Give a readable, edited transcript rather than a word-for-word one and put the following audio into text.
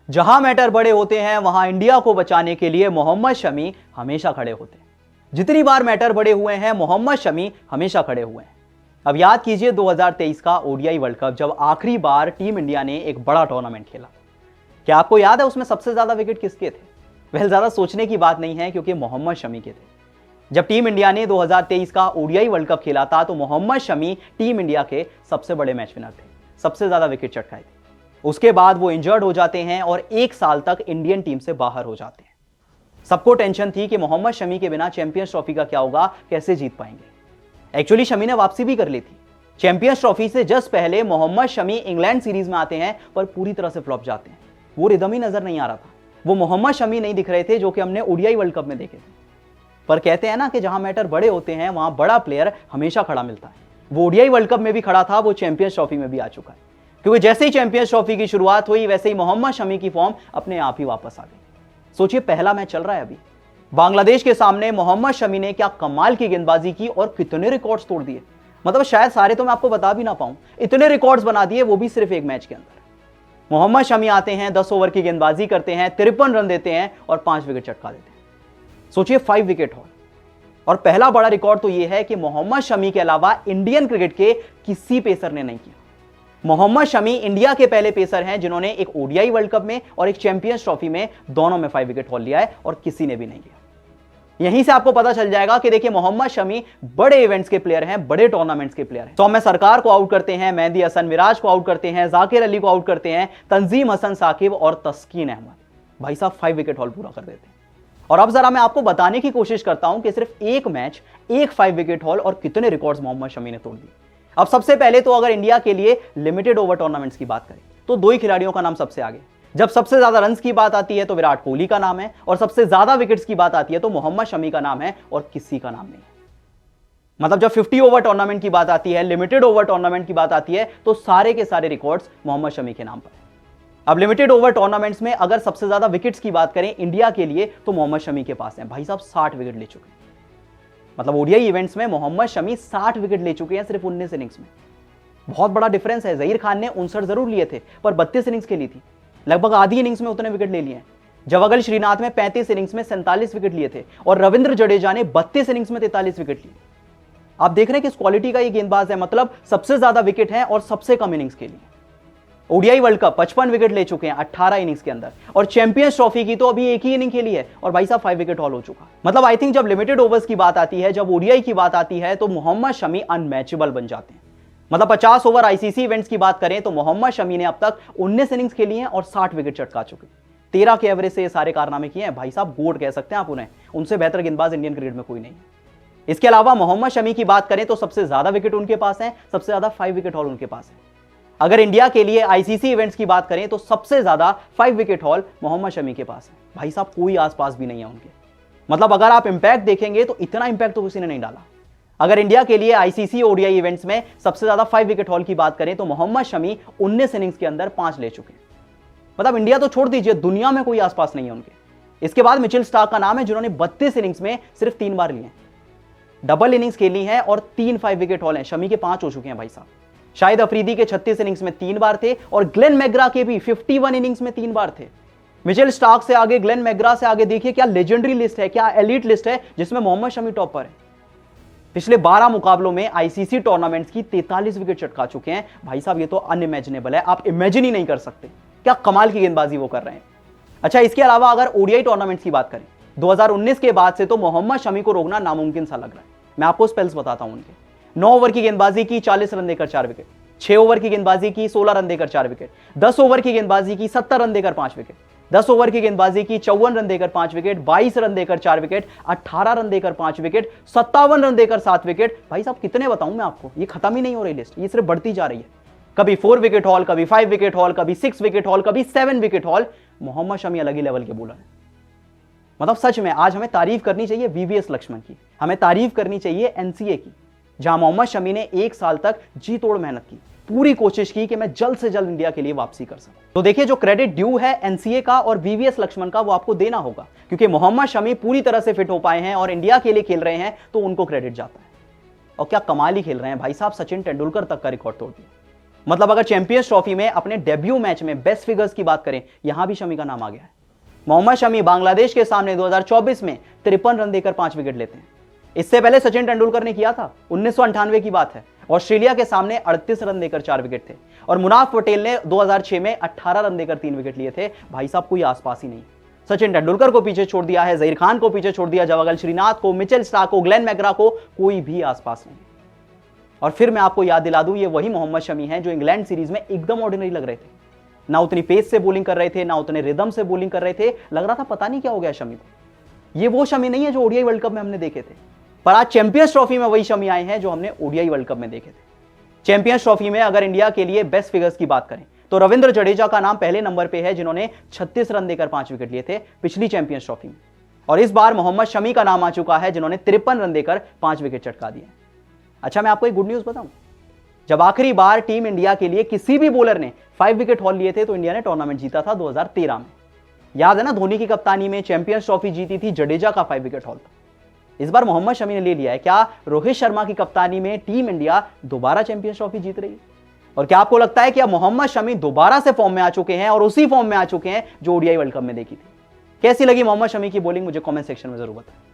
जहां मैटर बड़े होते हैं वहां इंडिया को बचाने के लिए मोहम्मद शमी हमेशा खड़े होते हैं। जितनी बार मैटर बड़े हुए हैं मोहम्मद शमी हमेशा खड़े हुए हैं। अब याद कीजिए 2023 का ओडीआई वर्ल्ड कप, जब आखिरी बार टीम इंडिया ने एक बड़ा टूर्नामेंट खेला। क्या आपको याद है उसमें सबसे ज्यादा विकेट किसके थे? वह ज्यादा सोचने की बात नहीं है, क्योंकि मोहम्मद शमी के थे। जब टीम इंडिया ने 2023 का ओडीआई वर्ल्ड कप खेला था तो मोहम्मद शमी टीम इंडिया के सबसे बड़े मैच विनर थे, सबसे ज्यादा विकेट चटकाए थे। उसके बाद वो इंजर्ड हो जाते हैं और 1 साल तक इंडियन टीम से बाहर हो जाते हैं। सबको टेंशन थी कि मोहम्मद शमी के बिना चैंपियंस ट्रॉफी का क्या होगा, कैसे जीत पाएंगे। एक्चुअली शमी ने वापसी भी कर ली थी। चैंपियंस ट्रॉफी से जस्ट पहले मोहम्मद शमी इंग्लैंड सीरीज में आते हैं पर पूरी तरह से फ्लॉप जाते हैं। वो रिदम ही नजर नहीं आ रहा था, वो मोहम्मद शमी नहीं दिख रहे थे जो कि हमने ओडीआई वर्ल्ड कप में देखे थे। पर कहते हैं ना कि जहां मैटर बड़े होते हैं वहां बड़ा प्लेयर हमेशा खड़ा मिलता है। वो ओडीआई वर्ल्ड कप में भी खड़ा था, वो चैंपियंस ट्रॉफी में भी आ चुका है। क्योंकि जैसे ही चैंपियंस ट्रॉफी की शुरुआत हुई वैसे ही मोहम्मद शमी की फॉर्म अपने आप ही वापस आ गई। सोचिए, पहला मैच चल रहा है अभी, बांग्लादेश के सामने मोहम्मद शमी ने क्या कमाल की गेंदबाजी की और कितने रिकॉर्ड्स तोड़ दिए। मतलब शायद सारे तो मैं आपको बता भी ना पाऊं, इतने रिकॉर्ड्स बना दिए, वो भी सिर्फ एक मैच के अंदर। मोहम्मद शमी आते हैं, 10 ओवर की गेंदबाजी करते हैं, 53 रन देते हैं और 5 विकेट चटका देते हैं। सोचिए, 5 विकेट हॉल। और पहला बड़ा रिकॉर्ड तो यह है कि मोहम्मद शमी के अलावा इंडियन क्रिकेट के किसी पेसर ने नहीं किया। मोहम्मद शमी इंडिया के पहले पेसर हैं जिन्होंने एक ओडीआई वर्ल्ड कप में और एक चैंपियंस ट्रॉफी में दोनों में 5 विकेट हॉल लिया है और किसी ने भी नहीं लिया। यहीं से आपको पता चल जाएगा कि देखिए मोहम्मद शमी बड़े इवेंट्स के प्लेयर हैं, बड़े टूर्नामेंट्स के प्लेयर हैं। तो हमें सरकार को आउट करते हैं, मेहदी हसन मिराज को आउट करते हैं, जाकिर अली को आउट करते हैं, तंजीम हसन साकिब और तस्कीन अहमद, भाई साहब 5 विकेट हॉल पूरा कर देते हैं। और अब जरा मैं आपको बताने की कोशिश करता हूं कि सिर्फ एक मैच, एक 5 विकेट हॉल और कितने रिकॉर्ड्स मोहम्मद शमी ने तोड़ दिए। अब सबसे पहले तो अगर इंडिया के लिए लिमिटेड ओवर टूर्नामेंट्स की बात करें तो 2 ही खिलाड़ियों का नाम सबसे आगे। जब सबसे ज्यादा रन्स की बात आती है तो विराट कोहली का नाम है, और सबसे ज्यादा विकेट्स की बात आती है तो मोहम्मद शमी का नाम है और किसी का नाम नहीं। मतलब जब 50 ओवर टूर्नामेंट की बात आती है, लिमिटेड ओवर टूर्नामेंट की बात आती है तो सारे के सारे रिकॉर्ड्स मोहम्मद शमी के नाम पर है। अब लिमिटेड ओवर टूर्नामेंट्स में अगर सबसे ज्यादा विकेट्स की बात करें इंडिया के लिए तो मोहम्मद शमी के पास है, भाई साहब 60 विकेट ले चुके हैं। मतलब ओडीआई इवेंट्स में मोहम्मद शमी 60 विकेट ले चुके हैं सिर्फ 19 इनिंग्स में। बहुत बड़ा डिफरेंस है। जहीर खान ने 59 जरूर लिए थे पर 32 इनिंग्स खेली थी, लगभग आधी इनिंग्स में उतने विकेट ले लिए हैं। जवागल श्रीनाथ में 35 इनिंग्स में 47 विकेट लिए थे और रविंद्र जडेजा ने 32 इनिंग्स में 43 विकेट लिए। आप देख रहे हैं कि इस क्वालिटी का ये गेंदबाज है, मतलब सबसे ज्यादा विकेट है और सबसे कम इनिंग्स के लिए। ओडीआई वर्ल्ड कप 55 विकेट ले चुके हैं 18 इनिंग्स के अंदर, और चैंपियंस ट्रॉफी की तो अभी एक ही इनिंग खेली है और भाई साहब 5 विकेट हॉल हो चुका। मतलब आई थिंक जब लिमिटेड ओवर्स की बात आती है, जब ओडीआई की बात आती है तो मोहम्मद शमी अनमैचेबल बन जाते हैं। मतलब 50 ओवर आईसीसी इवेंट्स की बात करें तो मोहम्मद शमी ने अब तक 19 इनिंग्स खेली हैं और 60 विकेट चटका चुके, 13 के एवरेज से ये सारे कारनामे किए हैं। भाई साहब गोट कह सकते हैं आप उन्हें, उनसे बेहतर गेंदबाज इंडियन क्रिकेट में कोई नहीं। इसके अलावा मोहम्मद शमी की बात करें तो सबसे ज्यादा विकेट उनके पास है, सबसे ज्यादा 5 विकेट हॉल उनके पास है। अगर इंडिया के लिए आईसीसी इवेंट्स की बात करें तो सबसे ज्यादा 5 विकेट हॉल मोहम्मद शमी के पास है। भाई साहब कोई आसपास भी नहीं है उनके। मतलब अगर आप इंपैक्ट देखेंगे तो इतना इंपैक्ट तो किसी ने नहीं डाला। अगर इंडिया के लिए आईसीसी ओडीआई इवेंट्स में सबसे ज्यादा 5 विकेट हॉल की बात करें तो मोहम्मद शमी 19 इनिंग्स के अंदर 5 ले चुके हैं। मतलब इंडिया तो छोड़ दीजिए, दुनिया में कोई आसपास नहीं है उनके। इसके बाद मिचेल स्टार्क का नाम है जिन्होंने 32 इनिंग्स में सिर्फ 3 बार लिए, डबल इनिंग्स खेली है और 3 5 विकेट हॉल हैं। शमी के 5 हो चुके हैं भाई साहब। शाहिद अफरीदी के 36 इनिंग्स में 3 बार थे और ग्लेन मैग्रा के भी 51 इनिंग्स में 3 बार थे। मिचेल स्टार्क से आगे, ग्लेन मैग्रा से आगे देखिए क्या लेजेंडरी लिस्ट है, क्या एलीट लिस्ट है जिसमें मोहम्मद शमी टॉप पर है। पिछले 12 मुकाबलों में आईसीसी टूर्नामेंट्स की 43 विकेट चटका चुके हैं। भाई साहब ये तो अनइमेजिनेबल है, आप इमेजिन ही नहीं कर सकते क्या कमाल की गेंदबाजी वो कर रहे हैं। अच्छा, इसके अलावा अगर ओडीआई टूर्नामेंट्स की बात करें 2019 के बाद से तो मोहम्मद शमी को रोकना नामुमकिन सा लग रहा है। मैं आपको स्पेल्स बताता हूं उनके। 9 ओवर की गेंदबाजी की 40 रन देकर 4 विकेट, 6 ओवर की गेंदबाजी की 16 रन देकर 4 विकेट, 10 ओवर की गेंदबाजी की 70 रन देकर 5 विकेट, 10 ओवर की गेंदबाजी की 54 रन देकर 5 विकेट, 22 रन देकर 4 विकेट, 18 रन देकर 5 विकेट, 57 रन देकर 7 विकेट। भाई साहब कितने बताऊं मैं आपको, ये खत्म ही नहीं हो रही लिस्ट, ये सिर्फ बढ़ती जा रही है। कभी 4 विकेट हॉल, कभी 5 विकेट हॉल, कभी 6 विकेट हॉल, कभी 7 विकेट हॉल। मोहम्मद शमी अलग ही लेवल के बॉलर है। मतलब सच में आज हमें तारीफ करनी चाहिए वीवीएस लक्ष्मण की, हमें तारीफ करनी चाहिए एनसीए की, जहां मोहम्मद शमी ने 1 साल तक जी तोड़ मेहनत की, पूरी कोशिश की कि मैं जल्द से जल्द इंडिया के लिए वापसी कर सकूं। तो देखिए जो क्रेडिट ड्यू है एनसीए का और वीवीएस लक्ष्मण का वो आपको देना होगा, क्योंकि मोहम्मद शमी पूरी तरह से फिट हो पाए हैं और इंडिया के लिए खेल रहे हैं तो उनको क्रेडिट जाता है। और क्या कमाल ही खेल रहे हैं भाई साहब, सचिन तेंदुलकर तक का रिकॉर्ड तोड़ दिया। मतलब अगर चैंपियंस ट्रॉफी में अपने डेब्यू मैच में बेस्ट फिगर्स की बात करें, यहां भी शमी का नाम आ गया है। मोहम्मद शमी बांग्लादेश के सामने 2024 में 53 रन देकर 5 विकेट लेते हैं। इससे पहले सचिन तेंदुलकर ने किया था, 1998 की बात है। ऑस्ट्रेलिया के सामने 38 रन देकर 4 विकेट थे। और मुनाफ पटेल ने 2006 में 18 रन देकर 3 विकेट लिए थे। भाई साहब कोई आसपास ही नहीं। सचिन तेंदुलकर को पीछे छोड़ दिया है, जहीर खान को पीछे छोड़ दिया, जवागल श्रीनाथ को, मिचेल स्टार्क को, ग्लेन मैकग्रा को, कोई भी आसपास नहीं। और फिर मैं आपको याद दिला दूं, ये वही मोहम्मद शमी हैं जो इंग्लैंड सीरीज में एकदम ऑर्डिनरी लग रहे थे। ना उतनी पेस से बॉलिंग कर रहे थे, ना उतने रिदम से बॉलिंग कर रहे थे। लग रहा था पता नहीं क्या हो गया शमी को। ये वो शमी नहीं है जो ओडीआई वर्ल्ड कप में हमने देखे थे। पर आज चैंपियंस ट्रॉफी में वही शमी आए हैं जो हमने ओडीआई वर्ल्ड कप में देखे थे। चैंपियंस ट्रॉफी में अगर इंडिया के लिए बेस्ट फिगर्स की बात करें तो रविंद्र जडेजा का नाम पहले नंबर पे है, जिन्होंने 36 रन देकर 5 विकेट लिए थे पिछली चैंपियंस ट्रॉफी में। और इस बार मोहम्मद शमी का नाम आ चुका है, जिन्होंने 53 रन देकर 5 विकेट चटका दिए। अच्छा, मैं आपको एक गुड न्यूज बताऊं। जब आखिरी बार टीम इंडिया के लिए किसी भी बॉलर ने 5 विकेट हॉल लिए थे तो इंडिया ने टूर्नामेंट जीता था 2013 में। याद है ना, धोनी की कप्तानी में चैंपियंस ट्रॉफी जीती थी, जडेजा का 5 विकेट हॉल था। इस बार मोहम्मद शमी ने ले लिया है। क्या रोहित शर्मा की कप्तानी में टीम इंडिया दोबारा चैंपियंस ट्रॉफी जीत रही है? और क्या आपको लगता है कि अब मोहम्मद शमी दोबारा से फॉर्म में आ चुके हैं और उसी फॉर्म में आ चुके हैं जो ओडीआई वर्ल्ड कप में देखी थी? कैसी लगी मोहम्मद शमी की बॉलिंग, मुझे कमेंट सेक्शन में जरूर बताएं।